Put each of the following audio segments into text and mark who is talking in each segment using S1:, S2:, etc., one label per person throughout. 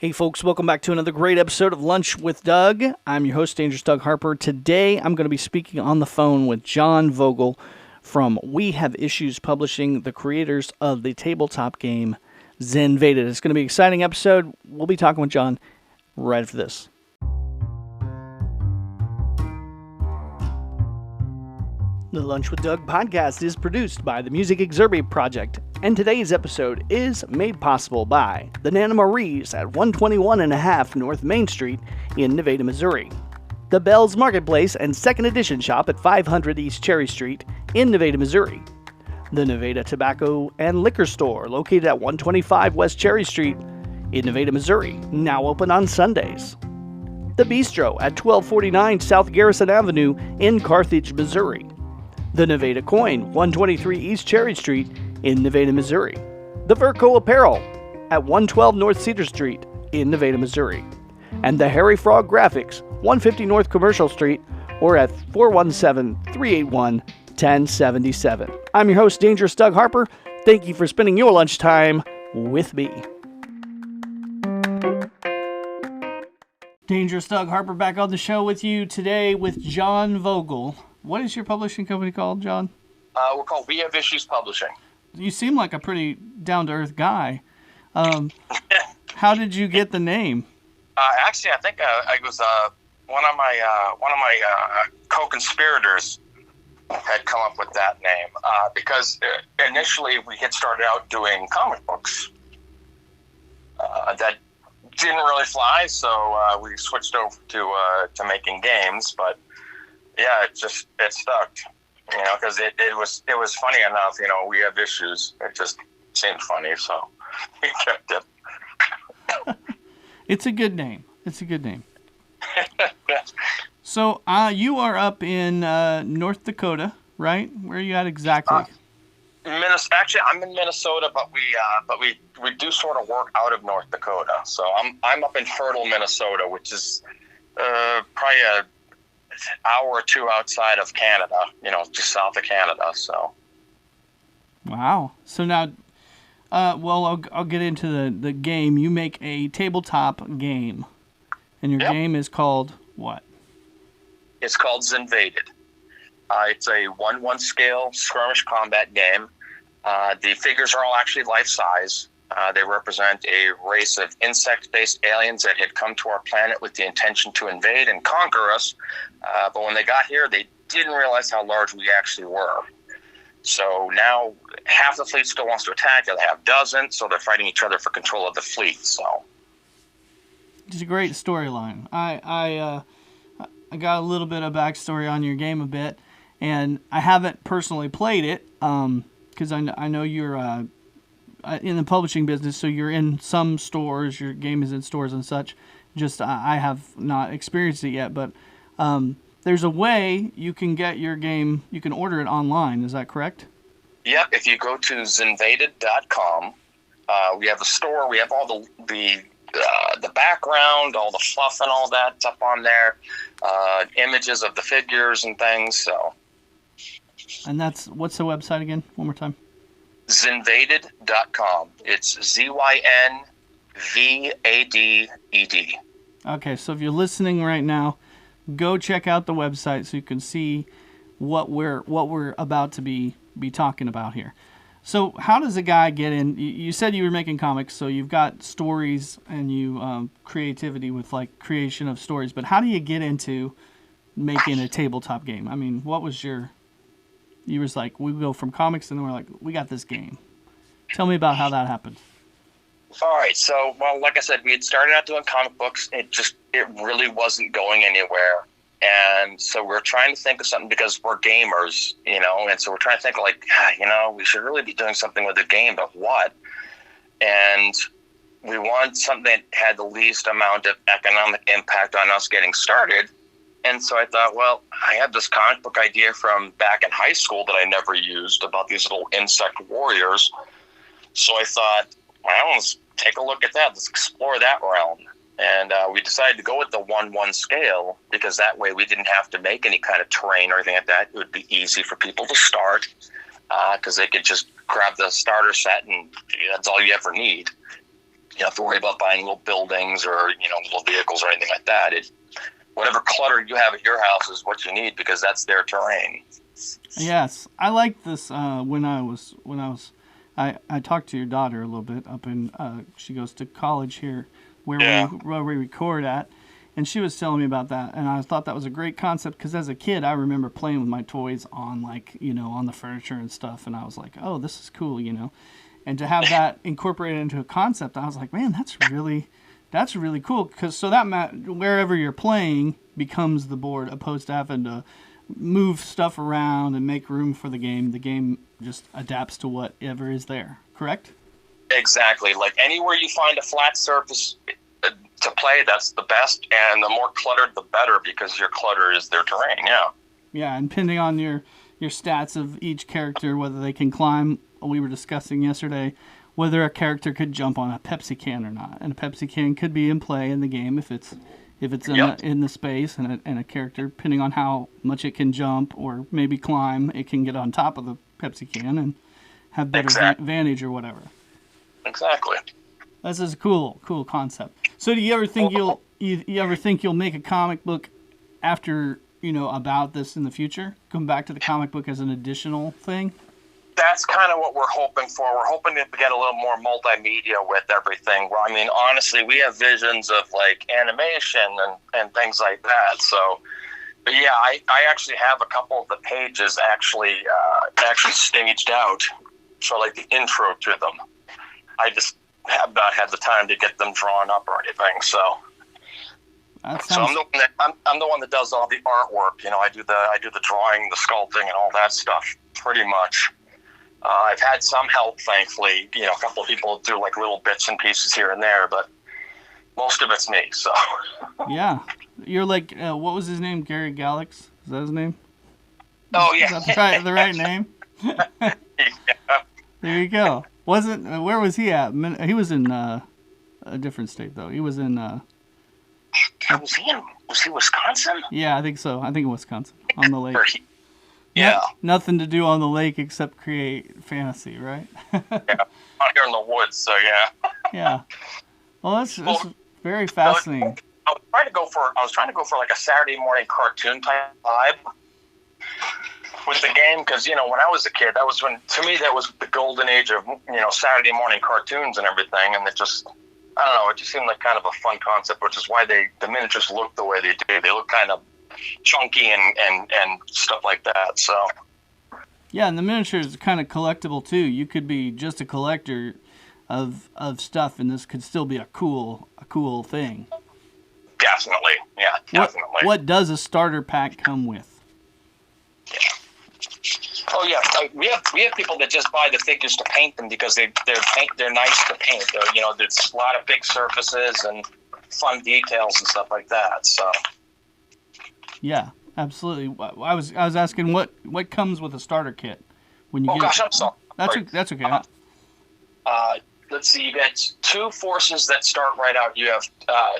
S1: Hey folks, welcome back to another great episode of Lunch with Doug. I'm your host, Dangerous Doug Harper. Today I'm going to be speaking on the phone with John Vogel from We Have Issues Publishing, the creators of the tabletop game ZynVaded. It's going to be an exciting episode. We'll be talking with John right after this. The Lunch with Doug podcast is produced by the Music Exurby Project, and today's episode is made possible by the Nana Marie's at 121.5 North Main Street in Nevada, Missouri, the Bell's Marketplace and Second Edition Shop at 500 East Cherry Street in Nevada, Missouri, the Nevada Tobacco and Liquor Store located at 125 West Cherry Street in Nevada, Missouri, now open on Sundays, the Bistro at 1249 South Garrison Avenue in Carthage, Missouri, the Nevada Coin, 123 East Cherry Street in Nevada, Missouri, the Verco Apparel at 112 North Cedar Street in Nevada, Missouri, and the Harry Frog Graphics, 150 North Commercial Street, or at 417-381-1077. I'm your host, Dangerous Doug Harper. Thank you for spending your lunchtime with me. Dangerous Doug Harper back on the show with you today with John Vogel. What is your publishing company called, John?
S2: We're called We Have Issues Publishing.
S1: You seem like a pretty down-to-earth guy. How did you get the name?
S2: Actually, I think I was one of my co-conspirators had come up with that name because initially we had started out doing comic books. That didn't really fly, so we switched over to making games, but yeah, it stuck, because it was funny enough, we have issues. It just seemed funny, so we kept it.
S1: It's a good name. So you are up in North Dakota, right? Where are you at exactly?
S2: Actually, I'm in Minnesota, but we do sort of work out of North Dakota. So I'm up in fertile Minnesota, which is probably an hour or two outside of Canada, just south of Canada. So.
S1: Wow. So now, I'll get into the game. You make a tabletop game, and your game is called what?
S2: It's called ZynVaded. It's a 1/1 scale skirmish combat game. The figures are all actually life-size. They represent a race of insect-based aliens that had come to our planet with the intention to invade and conquer us. But when they got here, they didn't realize how large we actually were. So now half the fleet still wants to attack, the other half doesn't, so they're fighting each other for control of the fleet. So
S1: it's a great storyline. I got a little bit of backstory on your game a bit, and I haven't personally played it because I know you're in the publishing business, so you're in some stores, your game is in stores and such. Just I have not experienced it yet, but there's a way you can get your game, you can order it online, is that correct?
S2: Yep, if you go to ZynVaded.com, we have the store, we have all the background, all the fluff and all that's up on there, images of the figures and things, so.
S1: And what's the website again, one more time?
S2: ZynVaded.com. It's ZynVaded.
S1: Okay, so if you're listening right now, go check out the website so you can see what we're about to be talking about here. So how does a guy get in? You said you were making comics, so you've got stories and you creativity with like creation of stories. But how do you get into making a tabletop game? I mean, what was you was like, we go from comics and then we're like, we got this game. Tell me about how that happened.
S2: All right. So, like I said, we had started out doing comic books. It really wasn't going anywhere. And so we're trying to think of something because we're gamers, and so we're trying to think we should really be doing something with the game, but what? And we wanted something that had the least amount of economic impact on us getting started. And so I thought, I have this comic book idea from back in high school that I never used about these little insect warriors. So I thought, let's take a look at that. Let's explore that realm. And we decided to go with the 1/1 scale because that way we didn't have to make any kind of terrain or anything like that. It would be easy for people to start because they could just grab the starter set and that's all you ever need. You don't have to worry about buying little buildings or, little vehicles or anything like that. Whatever clutter you have at your house is what you need because that's their terrain.
S1: Yes, I like this. When I talked to your daughter a little bit up in. She goes to college here, where we record at, and she was telling me about that, and I thought that was a great concept because as a kid, I remember playing with my toys on on the furniture and stuff, and I was like, oh, this is cool, and to have that incorporated into a concept, I was like, man, that's really cool because wherever you're playing becomes the board, opposed to having to move stuff around and make room for the game. The game just adapts to whatever is there, correct?
S2: Exactly. Like anywhere you find a flat surface to play, that's the best, and the more cluttered the better because your clutter is their terrain.
S1: Yeah, and depending on your stats of each character, whether they can climb, we were discussing yesterday whether a character could jump on a Pepsi can or not, and a Pepsi can could be in play in the game if it's in the space, and a character, depending on how much it can jump or maybe climb, it can get on top of the Pepsi can and have better advantage or whatever.
S2: Exactly.
S1: This is a cool concept. So, do you ever think you'll make a comic book after about this in the future? Come back to the comic book as an additional thing.
S2: That's kind of what we're hoping for. We're hoping to get a little more multimedia with everything. Well, I mean, honestly, we have visions of like animation and things like that. So, but yeah, I actually have a couple of the pages actually staged out for like the intro to them. I just have not had the time to get them drawn up or anything. So I'm the one that does all the artwork. I do the drawing, the sculpting, and all that stuff pretty much. I've had some help, thankfully. A couple of people do like little bits and pieces here and there, but most of it's me. So
S1: yeah, you're like what was his name? Gary Galax? Is that his name?
S2: Oh yeah,
S1: is that the right name?
S2: Yeah.
S1: There you go. Where was he at? He was in a different state though. He was in.
S2: Was he Wisconsin?
S1: Yeah, I think so. I think in Wisconsin on the lake.
S2: Yeah.
S1: Nothing to do on the lake except create fantasy, right?
S2: Yeah. Out here in the woods, so yeah.
S1: Yeah. Well, that's very fascinating.
S2: I was trying to go for like a Saturday morning cartoon type vibe with the game because when I was a kid, that was the golden age of Saturday morning cartoons and everything, and it just seemed like kind of a fun concept, which is why the miniatures look the way they do. They look kind of chunky and stuff like that. So
S1: yeah, and the miniatures are kind of collectible too. You could be just a collector of stuff, and this could still be a cool thing.
S2: Definitely, yeah, definitely.
S1: What does a starter pack come with?
S2: Yeah. Oh yeah, we have people that just buy the figures to paint them because they're nice to paint. There's a lot of big surfaces and fun details and stuff like that. So.
S1: Yeah, absolutely. I was asking what comes with a starter kit when you get.
S2: Oh gosh, I'm sorry.
S1: That's okay.
S2: Let's see. You got 2 forces that start right out. You have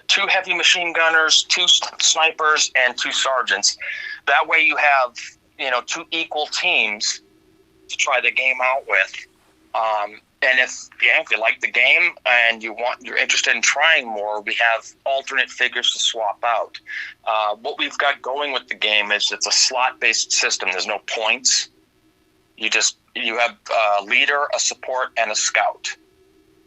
S2: 2 heavy machine gunners, 2 snipers, and 2 sergeants. That way, you have 2 equal teams to try the game out with. And if you like the game and you're interested in trying more, we have alternate figures to swap out. What we've got going with the game is it's a slot-based system. There's no points. You have a leader, a support, and a scout.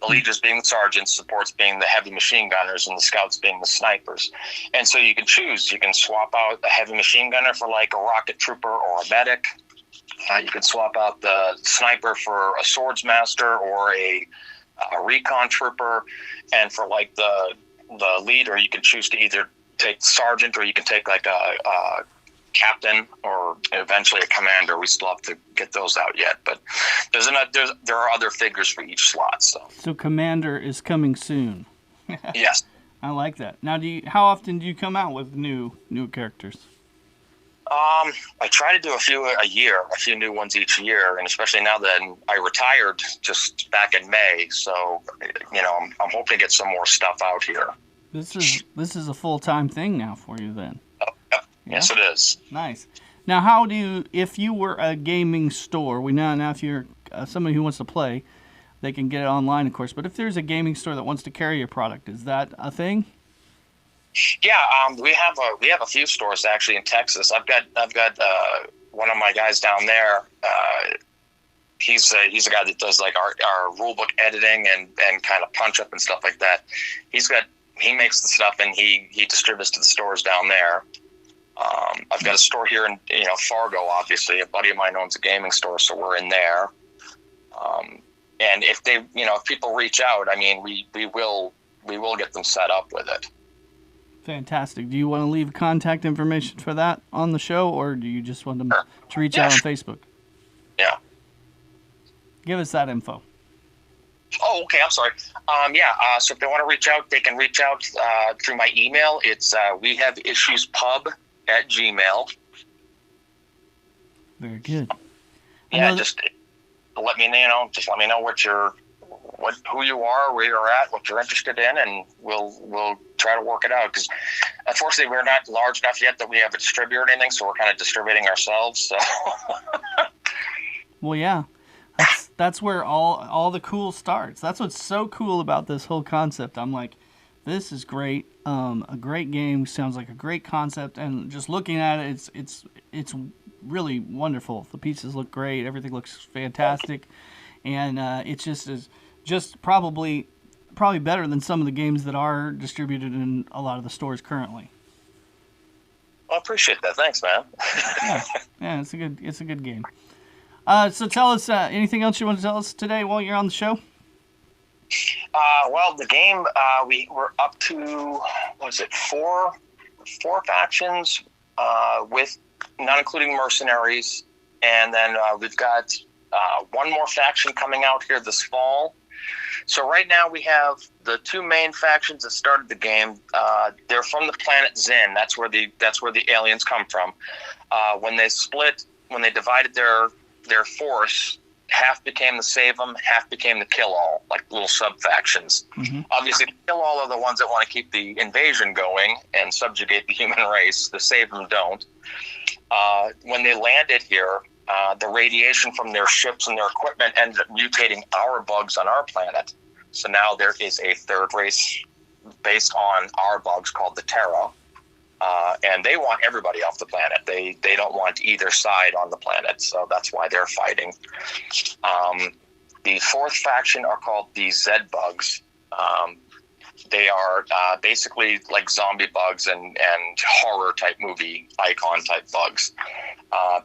S2: The leaders being the sergeants, supports being the heavy machine gunners, and the scouts being the snipers. And so you can choose. You can swap out a heavy machine gunner for like a rocket trooper or a medic. You can swap out the sniper for a swords master or a recon trooper, and for like the leader, you can choose to either take the sergeant or you can take like a captain or eventually a commander. We still have to get those out yet, but there are other figures for each slot. So
S1: commander is coming soon.
S2: Yes,
S1: I like that. Now, how often do you come out with new characters?
S2: I try to do a few new ones each year, and especially now that I retired just back in May, so I'm hoping to get some more stuff out here.
S1: This is a full-time thing now for you then.
S2: Oh, yep. Yeah? Yes, it is.
S1: Nice. Now, if you were a gaming store, now if you're somebody who wants to play, they can get it online, of course. But if there's a gaming store that wants to carry your product, is that a thing?
S2: Yeah, we have a few stores actually in Texas. I've got one of my guys down there. He's a guy that does like our rule book editing and kind of punch up and stuff like that. He makes the stuff and he distributes to the stores down there. I've got a store here in Fargo. Obviously, a buddy of mine owns a gaming store, so we're in there. And if if people reach out, I mean, we will get them set up with it.
S1: Fantastic. Do you want to leave contact information for that on the show, or do you just want them to reach out on Facebook?
S2: Yeah.
S1: Give us that info.
S2: Oh, okay. I'm sorry. So if they want to reach out, they can reach out through my email. It's wehaveissuespub@gmail.com.
S1: Very good.
S2: Yeah, just let me know. Just let me know who you are, where you're at, what you're interested in, and we'll try to work it out. Because unfortunately, we're not large enough yet that we have a distributor or anything, so we're kind of distributing ourselves. So.
S1: Well, yeah, that's where all the cool starts. That's what's so cool about this whole concept. I'm like, this is great. A great game, sounds like a great concept, and just looking at it, it's really wonderful. The pieces look great. Everything looks fantastic, and it's just probably better than some of the games that are distributed in a lot of the stores currently.
S2: Well, I appreciate that. Thanks, man.
S1: yeah, it's a good game. So tell us anything else you want to tell us today while you're on the show?
S2: Well, the game we're up to four factions with not including mercenaries, and then we've got one more faction coming out here this fall. So right now we have the two main factions that started the game. They're from the planet Zyn. That's where the aliens come from. When they divided their force, half became the Save 'em, half became the Kill All, like little sub-factions. Mm-hmm. Obviously, the Kill All are the ones that want to keep the invasion going and subjugate the human race. The Save 'em don't. When they landed here, the radiation from their ships and their equipment ended up mutating our bugs on our planet. So now there is a third race based on our bugs called the Terra. And they want everybody off the planet. They don't want either side on the planet, so that's why they're fighting. The fourth faction are called the Z bugs. They are basically like zombie bugs and horror type movie icon type bugs.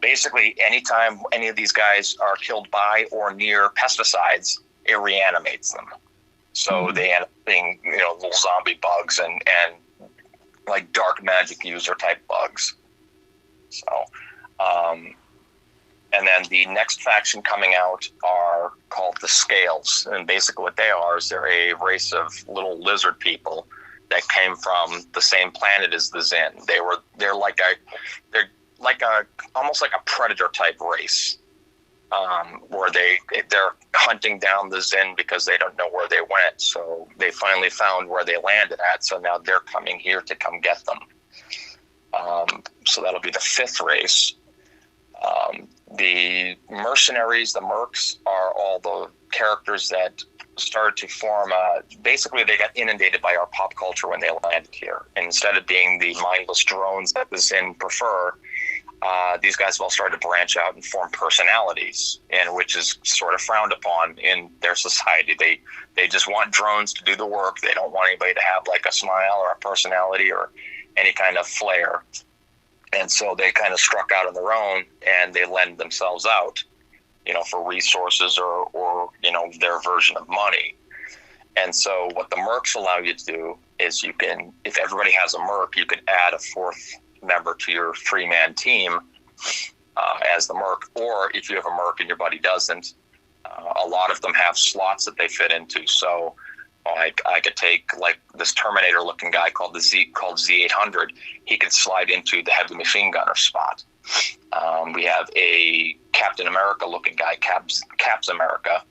S2: Basically, anytime any of these guys are killed by or near pesticides, it reanimates them. So they end up being little zombie bugs and like dark magic user type bugs. So, and then the next faction coming out are called the Scales, and basically what they are is they're a race of little lizard people that came from the same planet as the Zyn. They're almost like a predator type race, where they're hunting down the Zyn because they don't know where they went. So they finally found where they landed at. So now they're coming here to come get them. So that'll be the fifth race. The mercenaries, the mercs, are all the characters that started to form. Basically, they got inundated by our pop culture when they landed here. And instead of being the mindless drones that the Zyn prefer, these guys have all started to branch out and form personalities, and which is sort of frowned upon in their society. They just want drones to do the work. They don't want anybody to have like a smile or a personality or any kind of flair. And so they kind of struck out on their own, and they lend themselves out, for resources or their version of money. And so what the mercs allow you to do is if everybody has a merc, you can add a fourth member to your 3-man team as the merc. Or if you have a merc and your buddy doesn't, a lot of them have slots that they fit into. So I could take like this Terminator looking guy called Z800. He could slide into the heavy machine gunner spot. We have a Captain America looking guy, Caps America,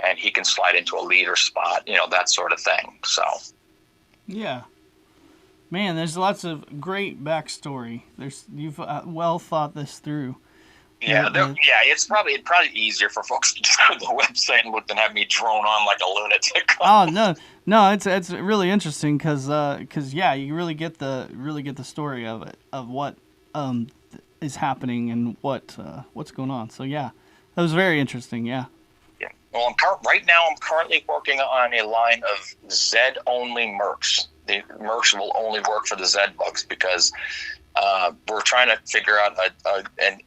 S2: and he can slide into a leader spot, that sort of thing. So
S1: yeah. Man, there's lots of great backstory. You've well thought this through.
S2: Yeah, it's probably easier for folks to just go to the website and look than have me drone on like a lunatic.
S1: Oh no, it's really interesting because you really get the story of it, of what is happening and what's going on. So yeah, that was very interesting. Yeah.
S2: Yeah. Well, right now I'm currently working on a line of Zed only mercs. The mercs will only work for the Zed bugs because we're trying to figure out an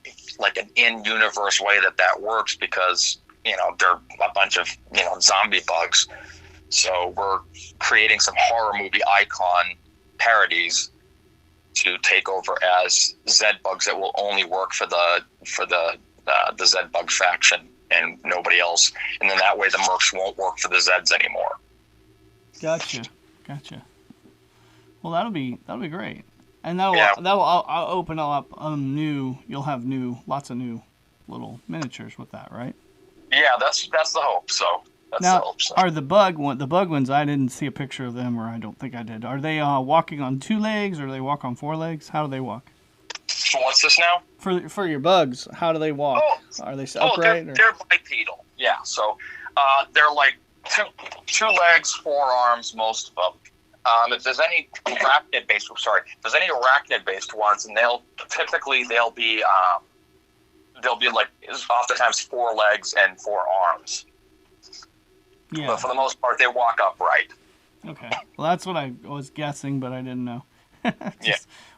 S2: in-universe way that works because, they're a bunch of, zombie bugs. So we're creating some horror movie icon parodies to take over as Zed bugs that will only work for the Zed bug faction and nobody else. And then that way the mercs won't work for the Zeds anymore.
S1: Gotcha. Well, that'll be great. And I'll open up you'll have lots of new little miniatures with that, right?
S2: Yeah, that's the hope. So
S1: are the bug ones? I didn't see a picture of them, or I don't think I did. Are they walking on 2 legs, or do they walk on 4 legs? How do they walk?
S2: So what's this now?
S1: For your bugs, how do they walk? Are they upright?
S2: They're bipedal. Yeah, so they're like two legs, 4 arms, most of them. If there's any arachnid-based ones, and they'll be like oftentimes 4 legs and 4 arms.
S1: Yeah.
S2: But for the most part, they walk upright.
S1: Okay. Well, that's what I was guessing, but I didn't know.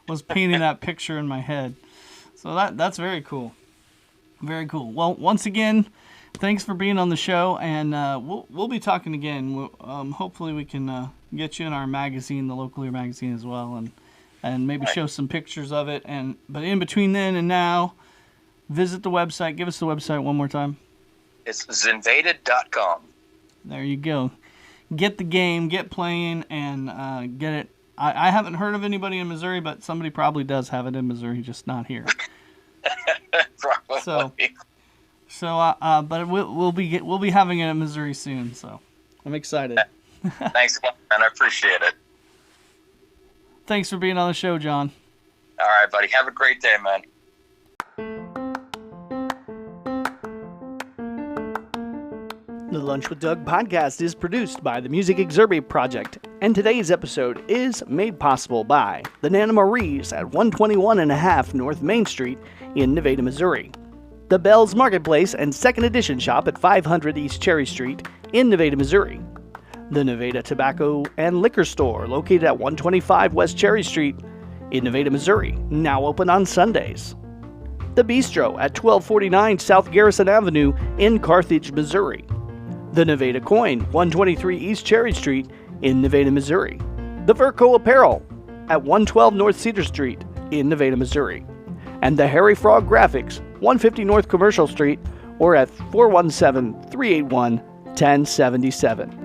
S1: Was painting that picture in my head. So that's very cool. Very cool. Well, once again, thanks for being on the show, and we'll be talking again. Hopefully we can get you in our magazine, the Local Ear magazine as well, and maybe show some pictures of it. But in between then and now, visit the website. Give us the website one more time.
S2: It's ZynVaded.com.
S1: There you go. Get the game, get playing, and get it. I haven't heard of anybody in Missouri, but somebody probably does have it in Missouri, just not here.
S2: Probably.
S1: But we'll be having it in Missouri soon. So I'm excited.
S2: Thanks a lot, man. I appreciate it.
S1: Thanks for being on the show, John.
S2: All right, buddy. Have a great day, man.
S1: The Lunch with Doug podcast is produced by the Music Exurby Project, and today's episode is made possible by the Nana Marie's at 121.5 North Main Street in Nevada, Missouri, the Bell's Marketplace and Second Edition Shop at 500 East Cherry Street in Nevada, Missouri, the Nevada Tobacco and Liquor Store located at 125 West Cherry Street in Nevada, Missouri, now open on Sundays, the Bistro at 1249 South Garrison Avenue in Carthage, Missouri, the Nevada Coin, 123 East Cherry Street in Nevada, Missouri, the Verco Apparel at 112 North Cedar Street in Nevada, Missouri, and the Harry Frog Graphics, 150 North Commercial Street, or at 417-381-1077.